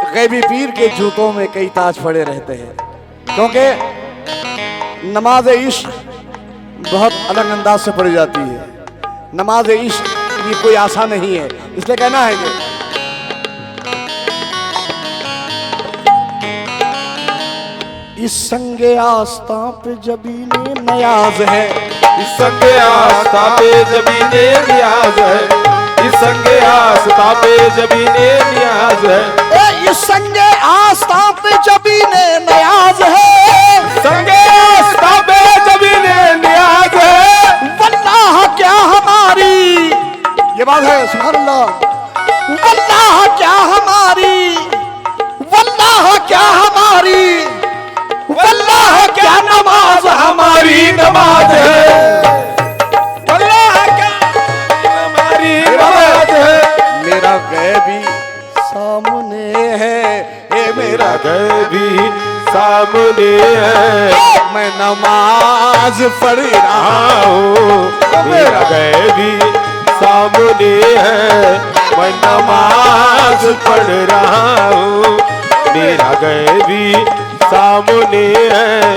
गैबी पीर के जूतों में कई ताज पड़े रहते हैं, क्योंकि नमाज इश्क बहुत अलग अंदाज से पढ़ी जाती है। नमाज इश्क ये कोई आसान नहीं है, इसलिए कहना है कि इस संगे आस्था पे जबीने नयाज है, इस संगे आस्था पे जबीने नियाज है, इस संगे आस्था पे जबीने नियाज है, इस संगे आस्था पे जबीने नयाज है, संगे आस्था पे जबीने नियाज है, वल्लाह क्या हमारी, ये बात है सुभान अल्लाह, वल्लाह क्या हमारी, वल्लाह क्या हमारी, वल्लाह क्या नमाज हमारी नमाज है, वल्लाह क्या हमारी नमाज है। मेरा गैबी सामने है, ये मेरा गैबी सामने है, मैं नमाज पढ़ रहा हूँ, मेरा गैबी सामने है, मैं नमाज पढ़ रहा हूँ, मेरा गैबी सामने है।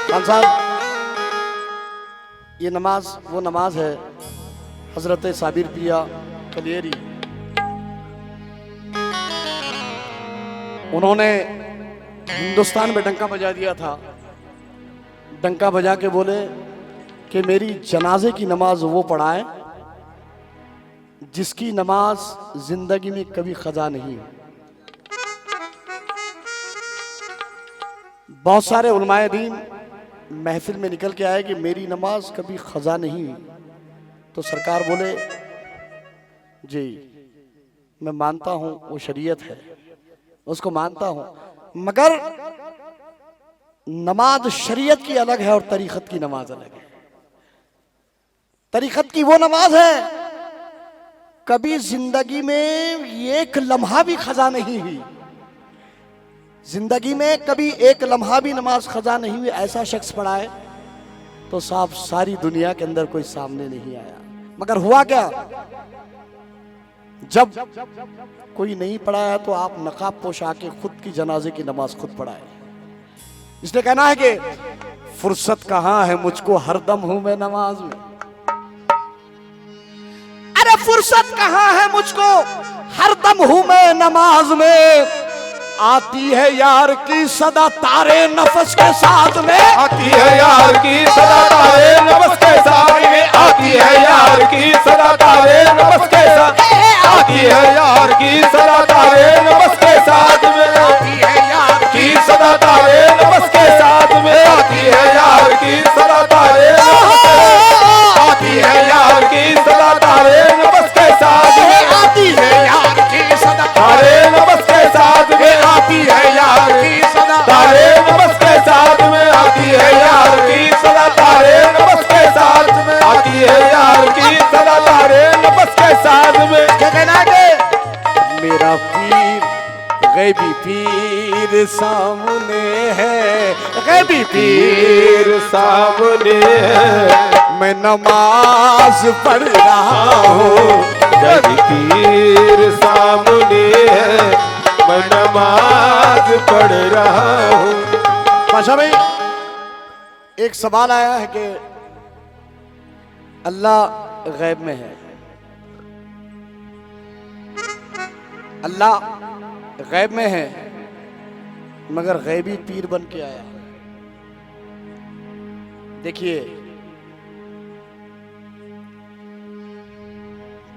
खान साहब, ये नमाज वो नमाज है हजरत साबिर पिया कलियरी, उन्होंने हिंदुस्तान में डंका बजा दिया था। डंका बजा के बोले कि मेरी जनाजे की नमाज वो पढ़ाए जिसकी नमाज जिंदगी में कभी खजा नहीं है। बहुत सारे उलमाए दीन महफिल में निकल के आए कि मेरी नमाज कभी खजा नहीं हुई, तो सरकार बोले जी मैं मानता हूं वो शरीयत है, उसको मानता हूं, मगर नमाज शरीयत की अलग है और तरीक़त की नमाज अलग है। तरीक़त की वो नमाज है कभी जिंदगी में एक लम्हा भी खजा नहीं हुई, जिंदगी में कभी एक लम्हा भी नमाज खजा नहीं हुई, ऐसा शख्स पढ़ाए तो साफ सारी दुनिया के अंदर कोई सामने नहीं आया। मगर हुआ क्या, जब कोई नहीं पढ़ाया तो आप नकाब पोशा के खुद की जनाजे की नमाज खुद पढ़ाए। इसलिए कहना है कि फुर्सत कहाँ है मुझको, हरदम हूं मैं नमाज में। अरे फुर्सत कहाँ है मुझको, हरदम हूं मैं नमाज में। आती है यार की सदा तारे नफस के साथ में, आती है यार की सदा तारे नफस के साथ में, आती है यार की सदा तारे नफस के साथ, आती है यार की सदा तारे नफस के साथ में, आती है यार की सदा तारे नफस के साथ में, आती है यार की सदा तारे आती है यार की सदा तारे नफस के साथ में, आती है यार की सदा तारे नफस के साथ में, आती है यार की सदा तारे नफस के साथ में, आती है यार की सदा तारे नफस के साथ में, आती है यार की सदा तारे नफस के साथ में। क्या कहना है, मेरा पीर गैबी पीर सामने है, गैबी पीर सामने है, मैं नमाज पढ़ रहा हूँ, जब पीर सामने है, मैं नमाज पढ़ रहा हूँ। पाशा भाई, एक सवाल आया है कि अल्लाह गैब में है, अल्लाह गैब में है मगर गैबी पीर बन के आया। देखिए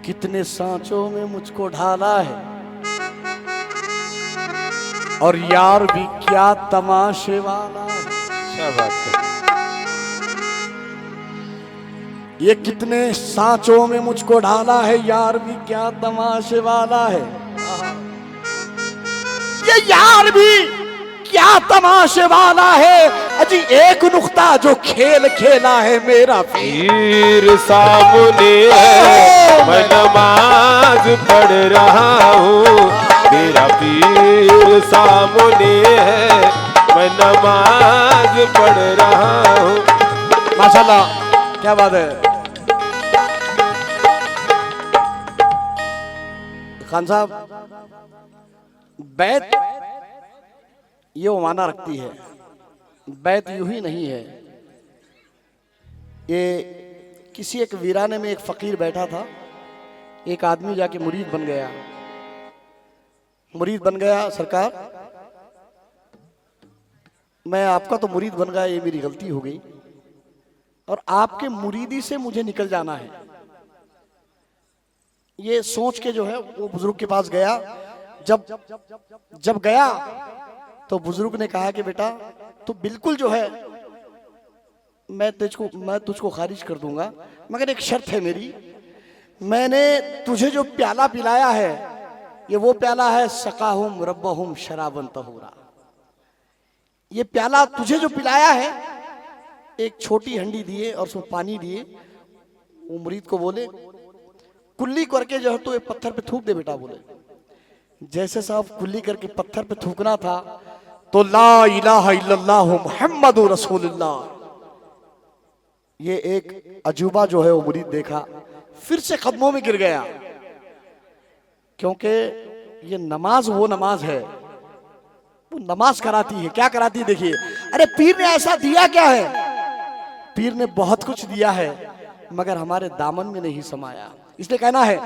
कितने सांचों में मुझको ढाला है, और यार भी क्या तमाशे वाला है। क्या बात है, ये कितने सांचों में मुझको ढाला है, यार भी क्या तमाशे वाला है। ये यार भी क्या तमाशे वाला है, अजी एक नुक्ता जो खेल खेला है मेरा पीर सामने है, मैं नमाज पढ़ रहा हूँ, मेरा पीर सामने है, मैं नमाज पढ़ रहा हूँ। माशाल्लाह, क्या बात है। खान साहब, बैत ये माना रखती है, बैत यूं ही नहीं है। ये किसी एक वीराने में एक फकीर बैठा था, एक आदमी जाके मुरीद बन गया। मुरीद बन गया, सरकार मैं आपका तो मुरीद बन गया, ये मेरी गलती हो गई और आपके मुरीदी से मुझे निकल जाना है। ये सोच के जो है वो बुजुर्ग के पास गया। जब गया तो बुजुर्ग ने कहा कि बेटा तू बिल्कुल जो है मैं तुझको खारिज कर दूंगा, मगर एक शर्त है मेरी। मैंने तुझे जो प्याला पिलाया है ये वो प्याला है सकाहुम रब्बहुम शराबन तहूरा। ये प्याला तुझे जो पिलाया है, एक छोटी हंडी दिए और उसमें पानी दिए। वो मुरीद को बोले कुल्ली करके जो है तो ये पत्थर पे थूक दे बेटा। बोले जैसे साहब कुल्ली करके पत्थर पे थूकना था तो ला इलाहा इल्लल्लाह मुहम्मदुर रसूलुल्लाह, ये एक अजूबा जो है वो मुरीद देखा, फिर से कदमों में गिर गया। क्योंकि ये नमाज वो नमाज है, वो नमाज कराती है। क्या कराती है देखिए। अरे पीर ने ऐसा दिया क्या है? पीर ने बहुत कुछ दिया है मगर हमारे दामन में नहीं समाया। इसलिए कहना है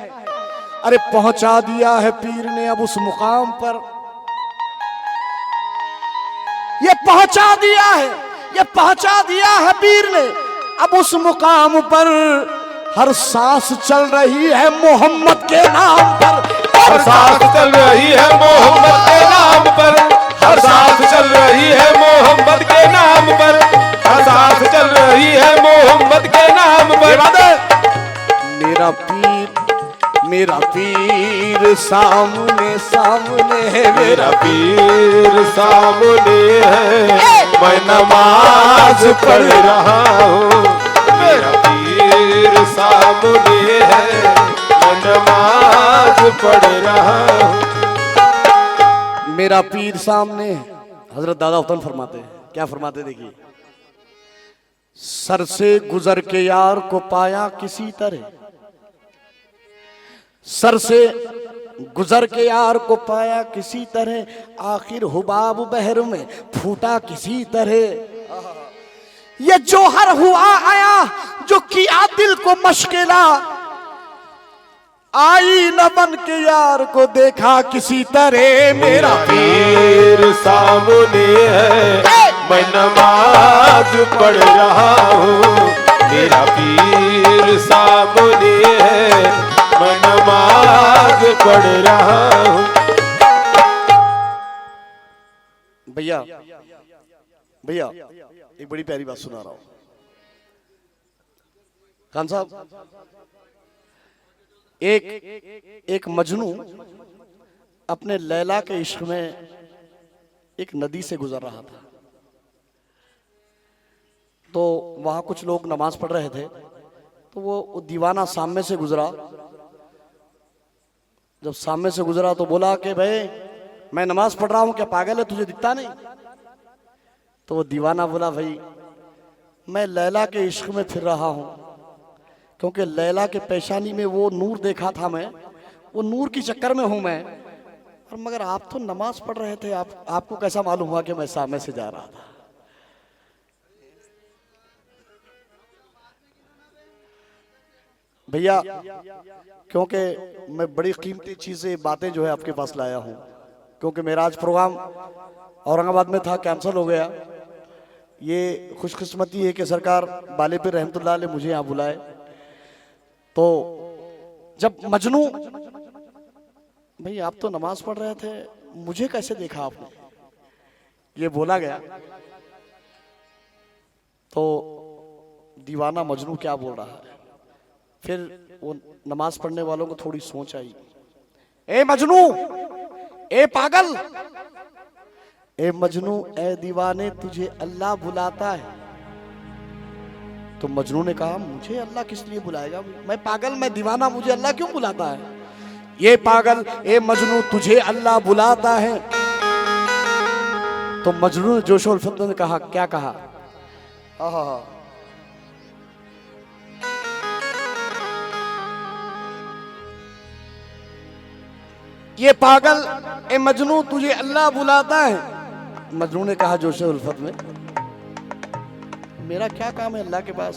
अरे पहुंचा दिया है पीर ने अब उस मुकाम पर, ये पहुंचा दिया है, ये पहुंचा दिया है पीर ने अब उस मुकाम पर। हर सांस चल रही है मोहम्मद के नाम पर, हर सांस चल रही है मोहम्मद के नाम पर, हर सांस चल रही है मोहम्मद के नाम पर, हर सांस चल रही है मोहम्मद के नाम पर। मेरा पीर सामने सामने है, मेरा पीर सामने है, मैं नमाज पढ़ रहा हूँ। मेरा पीर सामने है, मैं नमाज पढ़ रहा हूँ। मेरा पीर सामने। हजरत दादा वतन फरमाते हैं, क्या फरमाते देखिए। सर से गुजर के यार को पाया किसी तरह, सर से गुजर के यार को पाया किसी तरह, आखिर हुबाब बहर में फूटा किसी तरह। ये जोहर हुआ आया जो किया दिल को मशकिला, आई न बन के यार को देखा किसी तरह। मेरा पीर सामने है, मैं नमाज पढ़ रहा हूँ। मेरा पीर सामने है, मैं नमाज पढ़ रहा हूँ। भैया भैया एक बड़ी प्यारी बात सुना रहा हूं। खान साहब, एक मजनू अपने लैला के इश्क में एक नदी से गुजर रहा था। तो वहां कुछ लोग नमाज पढ़ रहे थे, तो वो दीवाना सामने से गुजरा। जब सामने से गुजरा तो बोला कि भाई मैं नमाज पढ़ रहा हूं, क्या पागल है, तुझे दिखता नहीं? तो वो दीवाना बोला भाई मैं लैला के इश्क में फिर रहा हूं, क्योंकि लैला के पेशानी में वो नूर देखा था, मैं वो नूर की चक्कर में हूं मैं। और मगर आप तो नमाज पढ़ रहे थे, आपको कैसा मालूम हुआ कि मैं सामने से जा रहा था? भैया क्योंकि मैं बड़ी कीमती चीजें बातें जो है आपके पास लाया हूं, क्योंकि मेरा आज प्रोग्राम औरंगाबाद में था, कैंसिल हो गया। ये खुशकिस्मती है कि सरकार बालेपीर रहमतुल्लाह अलैह मुझे यहाँ बुलाए। तो जब मजनू भाई आप तो नमाज पढ़ रहे थे, मुझे कैसे देखा आपने, ये बोला गया। तो दीवाना मजनू क्या बोल रहा है, फिर वो नमाज पढ़ने वालों को थोड़ी सोच आई। ए मजनू, ए पागल, ए मजनू, ए दीवाने, तुझे अल्लाह बुलाता है। तो मजनू ने कहा मुझे अल्लाह किस लिए बुलाएगा, मैं पागल, मैं दीवाना, मुझे अल्लाह क्यों बुलाता है? ये पागल, ए मजनू, तुझे अल्लाह बुलाता है। तो मजनू ने जोशो उल्फत ने कहा, क्या कहा? आहा, ये पागल ए मजनू तुझे अल्लाह बुलाता है। मजनू ने कहा जोशे उल्फत में, मेरा क्या काम है अल्लाह के पास।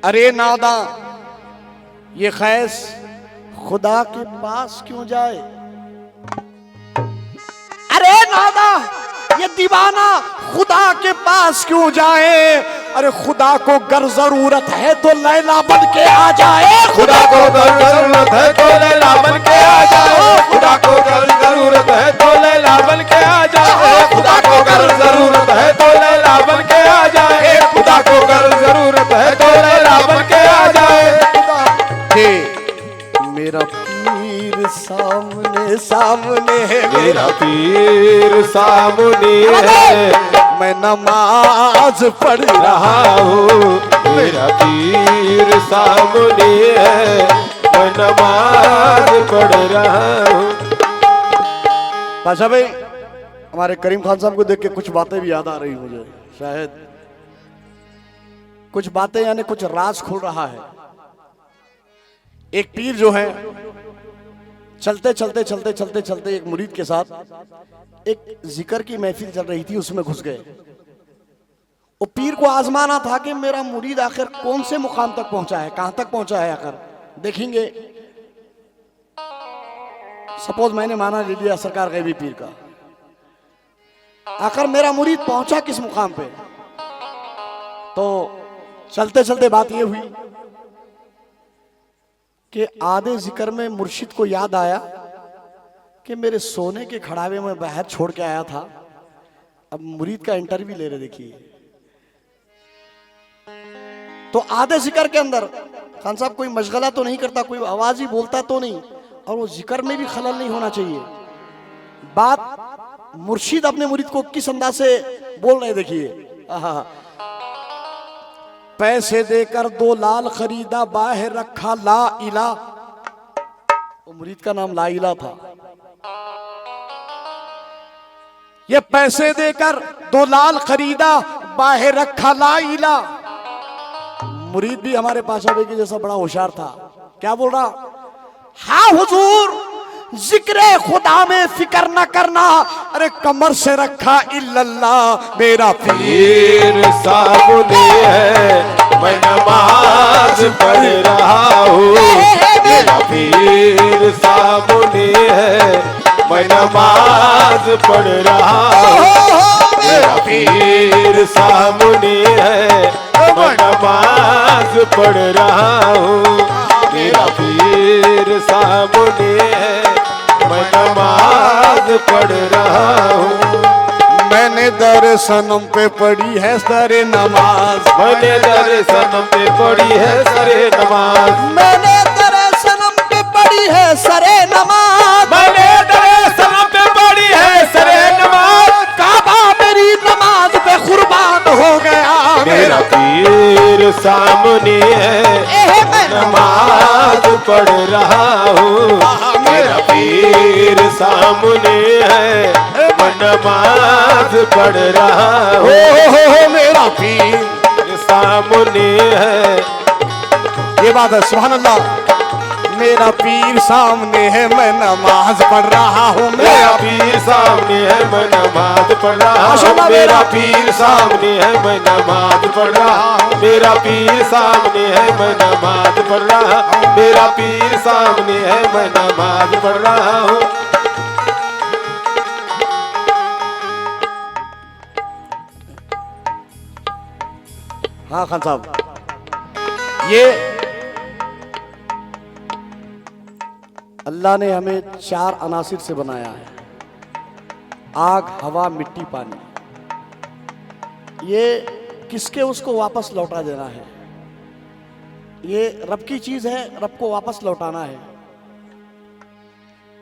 अरे नादा ये खैस खुदा के पास क्यों जाए। अरे नादा ये दीवाना खुदा के पास क्यों जाए। अरे खुदा को गर जरूरत है तो लैला बन के आ जाए। खुदा को गर जरूरत है तो लैला बन के आ जाए। खुदा को गर जरूरत है तो लैला बन के आ जाए। खुदा को गर जरूरत है तो लैला बन के आ जाए। खुदा को गर जरूरत है तो लैला बन के आ जाए। मेरा पीर सामने सामने है। मेरा पीर सामने है। मैं नमाज पढ़ रहा हूँ। मेरा पीर सामने है। मैं नमाज पढ़ रहा हूँ। पाशा भाई हमारे करीम खान साहब को देख के कुछ बातें भी याद आ रही मुझे। शायद कुछ बातें यानी कुछ राज खुल रहा है। एक पीर जो है चलते चलते चलते चलते चलते एक मुरीद के साथ एक जिक्र की महफिल चल रही थी, उसमें घुस गए। वो पीर को आजमाना था कि मेरा मुरीद आखिर कौन से मुकाम तक पहुंचा है, कहां तक पहुंचा है। आखिर देखेंगे। सपोज मैंने माना ले लिया सरकार गैबी पीर का, आखिर मेरा मुरीद पहुंचा किस मुकाम पे। तो चलते चलते बात यह हुई कि आधे जिक्र में मुर्शिद को याद आया कि मेरे सोने के खड़ावे में बाहर छोड़ के आया था। अब मुरीद का इंटरव्यू ले रहे देखिए। तो आधे जिक्र के अंदर खान साहब कोई मशगला तो नहीं करता, कोई आवाज ही बोलता तो नहीं, और वो जिक्र में भी खलल नहीं होना चाहिए। बात मुर्शिद अपने मुरीद को किस अंदाज से बोल रहे देखिए। पैसे देकर 2 लाल खरीदा बाहर रखा ला इला। वो मुरीद का नाम ला इला था। ये पैसे देकर 2 लाल खरीदा बाहर रखा ला इला। मुरीद भी हमारे पाशा भाई के जैसा बड़ा होशियार था। क्या बोल रहा, हाँ हुजूर जिक्र खुदा में फिक्र न करना। अरे कमर से रखा इल्लल्लाह। मेरा पीर सामने है। मैं नमाज पढ़ रहा हूँ। मेरा पीर सामने है। मैं नमाज पढ़ रहा हूँ। मेरा पीर सामने है। मैं नमाज पढ़ रहा हूँ। मेरा पीर सामने है। मैं नमाज पढ़ रहा हूँ। मैंने दर सनम पे पढ़ी है सरे नमाज। मैंने दर सनम पे पढ़ी है सरे नमाज। मैंने दर सनम पे पढ़ी है सरे नमाज। मैंने दर सनम पे पढ़ी है सरे नमाज। काबा मेरी नमाज पे कुर्बान हो गया। मेरा पीर सामने है। मैं नमाज पढ़ रहा हूँ। मेरा पीर सामने है। मैं नमाज पढ़ रहा हूँ। मेरा पीर सामने है। ये बात है, सुभान अल्लाह। मेरा पीर सामने है, मैं नमाज पढ़ रहा हूँ। मेरा पीर सामने है। मैं नमाज पढ़ रहा हूँ। मेरा पीर सामने है। मैं नमाज पढ़ रहा हूँ। मेरा पीर सामने है। मैं नमाज पढ़ रहा हूँ। मेरा पीर सामने है। मैं नमाज पढ़ रहा हूँ। हाँ खान साहब, ये अल्लाह ने हमें 4 अनासिर से बनाया है। आग, हवा, मिट्टी, पानी। ये किसके उसको वापस लौटा देना है। ये रब की चीज है, रब को वापस लौटाना है।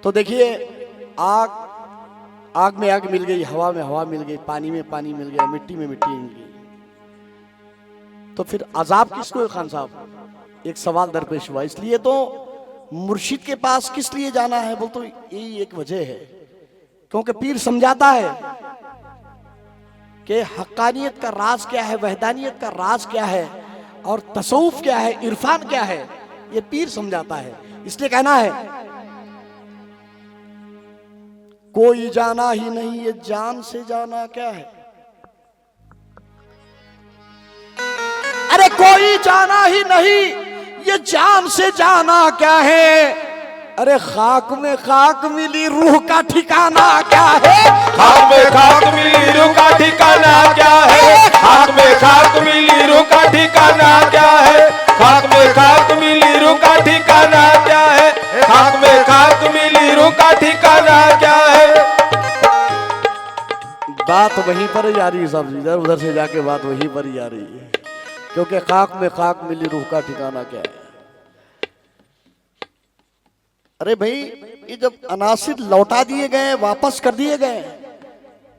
तो देखिए, आग में आग मिल गई, हवा में हवा मिल गई, पानी में पानी मिल गया, मिट्टी में मिट्टी मिल गई। तो फिर अजाब किसको है खान साहब। एक सवाल दरपेश हुआ। इसलिए तो मुर्शिद के पास किस लिए जाना है, बोल तो यही एक वजह है, क्योंकि पीर समझाता है कि हक्कानियत का राज क्या है, वहदानियत का राज क्या है, और तसव्वुफ क्या है, इरफान क्या है। ये पीर समझाता है। इसलिए कहना है कोई जाना ही नहीं, ये जान से जाना क्या है। अरे कोई जाना ही नहीं, ये जान से जाना क्या है। अरे खाक में खाक मिली रूह का ठिकाना क्या है। खाक में खाक मिली रूह का ठिकाना क्या है। खाक में खाक मिली रूह का ठिकाना क्या है। खाक में खाक मिली रूह का ठिकाना क्या है। खाक में खाक मिली रूह का ठिकाना क्या है। बात वहीं पर ही आ रही है सब, इधर उधर से जाके बात वहीं पर ही आ रही है, क्योंकि खाक में खाक मिली रूह का ठिकाना क्या है। अरे भाई ये जब अनासिर लौटा दिए गए, वापस कर दिए गए,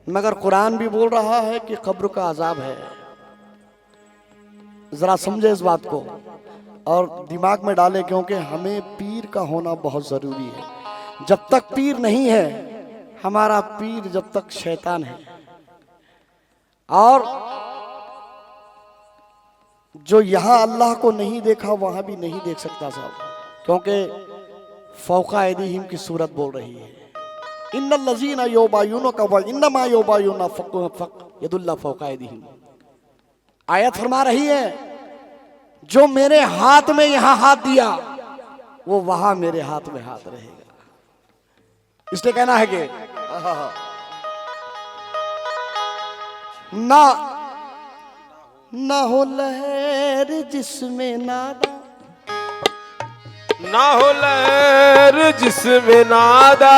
मगर कुरान भी बोल रहा है कि कब्र का अजाब है। जरा समझे इस बात को और दिमाग में डाले, क्योंकि हमें पीर का होना बहुत जरूरी है। जब तक पीर नहीं है हमारा पीर, जब तक शैतान है। और जो यहां अल्लाह को नहीं देखा वहां भी नहीं देख सकता साहब, क्योंकि फौका ऐदीहिम की सूरत बोल रही है इन्नल लज़ीना युबाय्यूनका व इन्नमा युबाय्यूना यदुल्लाह फौका ऐदीहिम। आयत फरमा रही है जो मेरे हाथ में यहां हाथ दिया वो वहां मेरे हाथ में हाथ रहेगा। इसलिए कहना है कि ना हो लहर जिसमें नादा, ना हो लहर जिसमें नादा,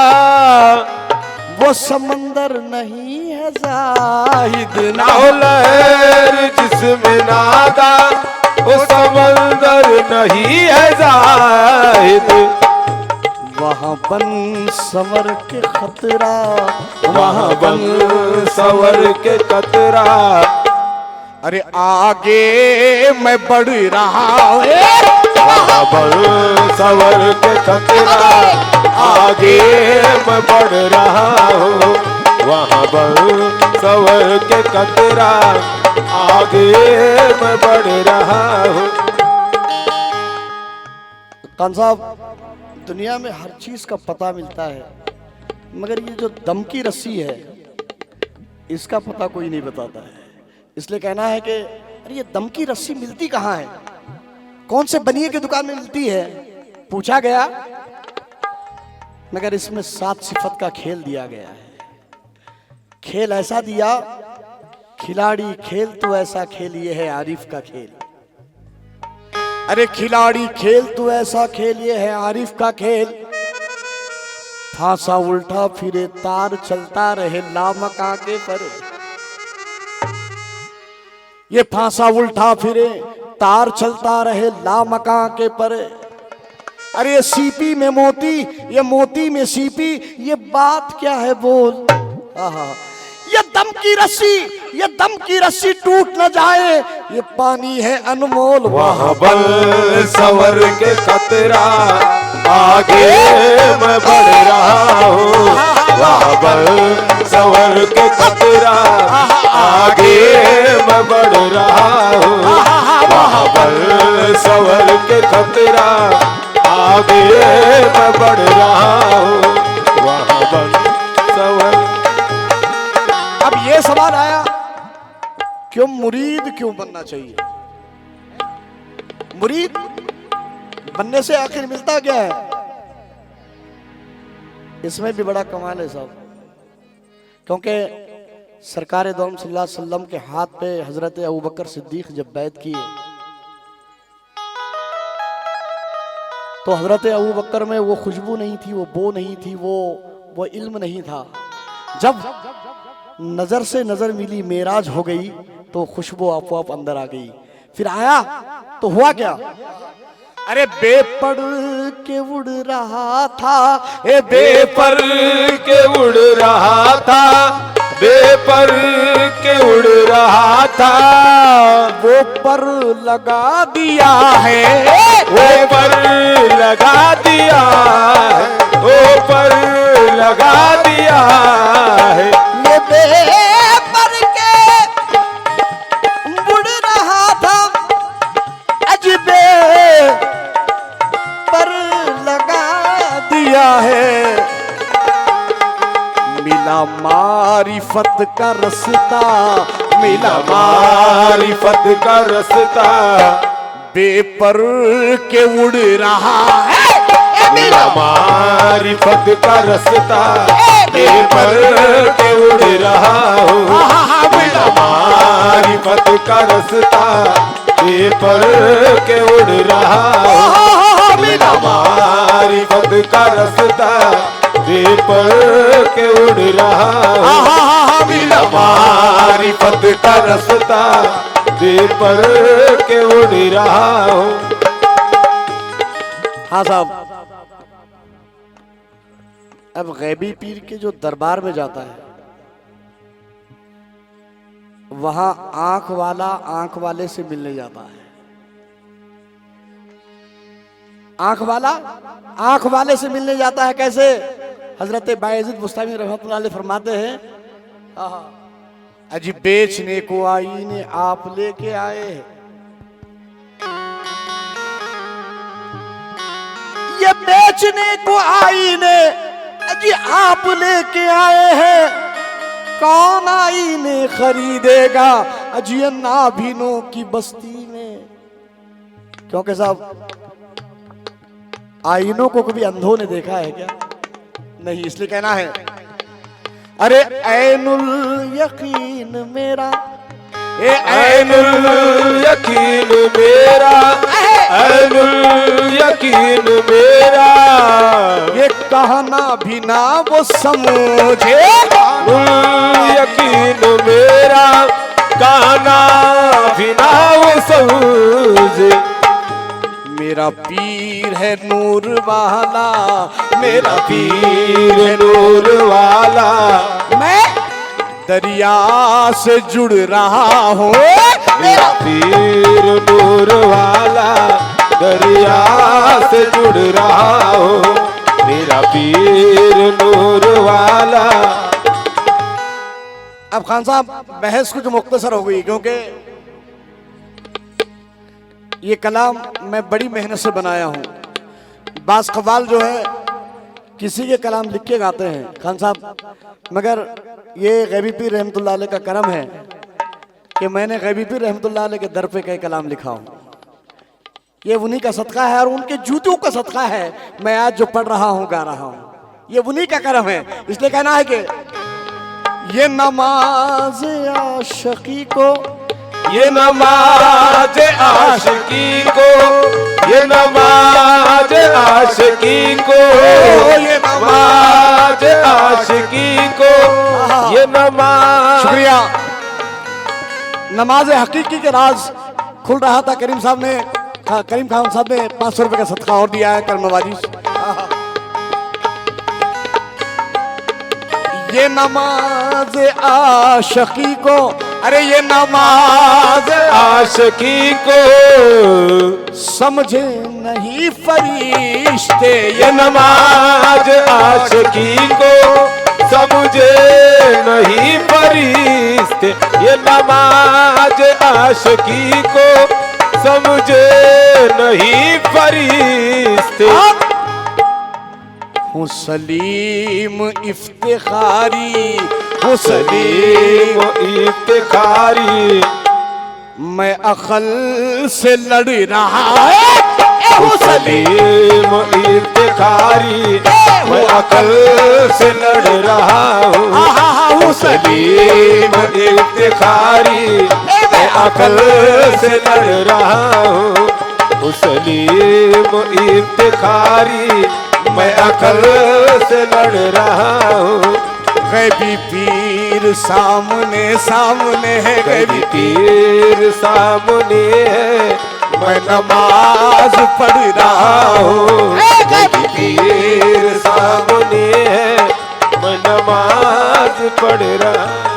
वो समंदर नहीं है जाहिद। ना हो लहर जिसमें नादा, वो समंदर नहीं है जाहिद। वहाँ बन सवर के खतरा, वहाँ बन सवर के कतरा। अरे आगे मैं बढ़ रहा हूँ, वहाँ बन सवर के खतरा। आगे मैं बढ़ रहा हूँ, वहाँ बन सवर के कतरा। आगे मैं बढ़ रहा हूँ। खान साहब दुनिया में हर चीज का पता मिलता है, मगर ये जो दम की रस्सी है इसका पता कोई नहीं बताता है। इसलिए कहना है कि अरे ये दम की रस्सी मिलती कहाँ है, कौन से बनिए की दुकान में मिलती है, पूछा गया, मगर इसमें 7 सिफत का खेल दिया गया है। खेल ऐसा दिया, खिलाड़ी खेल तो ऐसा खेल, ये है आरिफ का खेल। अरे खिलाड़ी खेल तो ऐसा खेल, ये है आरिफ का खेल। फांसा उल्टा फिरे तार चलता रहे लामका के परे। ये फांसा उल्टा फिरे तार चलता रहे लामका के परे। अरे ये सीपी में मोती, ये मोती में सीपी, ये बात क्या है बोल। आहा ये दम की रस्सी, ये दम की रस्सी टूट न जाए, ये पानी है अनमोल। वहाँ बल सवर के खतरा। आगे मैं बढ़ रहा हूँ, वहाँ बल सवर के खतरा। आगे मैं बढ़ रहा हूँ, वहाँ बल सवर के खतरा। आगे मैं बढ़ रहा हूँ, वहाँ बल सवर। अब ये सवाल आया क्यों मुरीद क्यों बनना चाहिए। मुरीद बनने से आखिर मिलता क्या है, इसमें भी बड़ा कमाल है साहब। क्योंकि सरकार दो सल्लल्लाहु अलैहि वसल्लम के हाथ पे हजरत अबू बकर सिद्दीक जब बैत किए तो हजरत अबू बकर में वो खुशबू नहीं थी, वो बो नहीं थी, वो इल्म नहीं था। जब नजर से नजर मिली, मेराज हो गई, तो खुशबू आपो आप अंदर आ गई। फिर आया तो हुआ क्या, अरे बेपड़ के उड़ रहा था, ए बेपर के उड़ रहा था, बेपर के उड़ रहा था। वो पर लगा दिया है, वो पर लगा दिया है, वो पर लगा दिया है। ये बेपर के उड़ रहा था, अजबे मिला मारिफत का रास्ता, मिला मारिफत का रास्ता, बेपर के उड़ रहा है। मिला मारिफत का रास्ता, बेपर के उड़ रहा हूँ। मिला मारिफत का रास्ता, बेपर के उड़ रहा हूँ। मिला मारिफत का रास्ता, बेपर के उड़ रहा हूँ। मिला मारिफत का रास्ता, बेपर के उड़ रहा हूँ। हाँ साहब, अब गैबी पीर के जो दरबार में जाता है, वहां आंख वाला आंख वाले से मिलने जाता है। आंख वाला आंख वाले से मिलने जाता है। कैसे? हजरत बायजीद बुस्तामी रहमतुल्लाह अलैह फरमाते हैं, अजी बेचने को आईने आप लेके आए हैं, ये बेचने को आईने अजी आप लेके आए हैं, कौन आईने खरीदेगा अजी नाभिनों की बस्ती में। क्योंकि साहब आईनों को कभी अंधों ने देखा है क्या? नहीं, इसलिए कहना है, अरे ऐनुल यकीन मेरा, ए ऐनुल यकीन मेरा, ऐनुल यकीन मेरा, ये कहना भी ना वो समझे। ऐनुल यकीन मेरा, कहना भी ना वो समझे। मेरा पीर है नूर वाला, मेरा पीर है नूर वाला, मैं दरिया से जुड़ रहा हूँ। मेरा पीर नूर वाला, दरिया से जुड़ रहा हूँ। मेरा पीर नूर वाला। अब खान साहब बहस कुछ मुख्तसर हो गई, क्योंकि ये कलाम मैं बड़ी मेहनत से बनाया हूँ। बास कव्वाल जो है किसी के कलाम लिख के गाते हैं खान साहब, मगर ये गैबी पीर रहमतुल्लाह अलैह का करम है कि मैंने गैबी पीर रहमतुल्लाह अलैह के दर पे कई कलाम लिखा हूँ। ये उन्हीं का सदका है और उनके जूतों का सदका है, मैं आज जो पढ़ रहा हूँ गा रहा हूँ, ये उन्हीं का करम है। इसलिए कहना है कि ये नमाज आशिकी को, ये नमाज आशिकी को, ये नमाज आशिकी को, ये नमाज आशिकी को, ये नमाज। शुक्रिया। नमाज हकीकी के राज खुल रहा था। करीम साहब ने, करीम खान साहब ने 500 रुपए का सदका और दिया है करम नवाजी। ये नमाज आशिकी को, अरे ये नमाज आशिकी को समझे नहीं फरिश्ते, ये नमाज आशिकी को समझे नहीं फरिश्ते, ये नमाज आशिकी को समझे नहीं फरिश्ते। हूँ सलीम इफ्तिखारी, हूँ सलीम इफ्तिखारी, मैं अकल से लड़ रहा है। हूँ सलीम इफ्तिखारी, मैं अकल से लड़ रहा हूँ। हूँ सलीम इफ्तिखारी, मैं अकल से लड़ रहा हूँ। हूँ सलीम इफ्तिखारी, मैं अकल से लड़ रहा हूँ। गैबी पीर सामने सामने है, गैबी पीर सामने है, मैं नमाज पढ़ रहा हूँ। गैबी पीर सामने है, मैं नमाज पढ़ रहा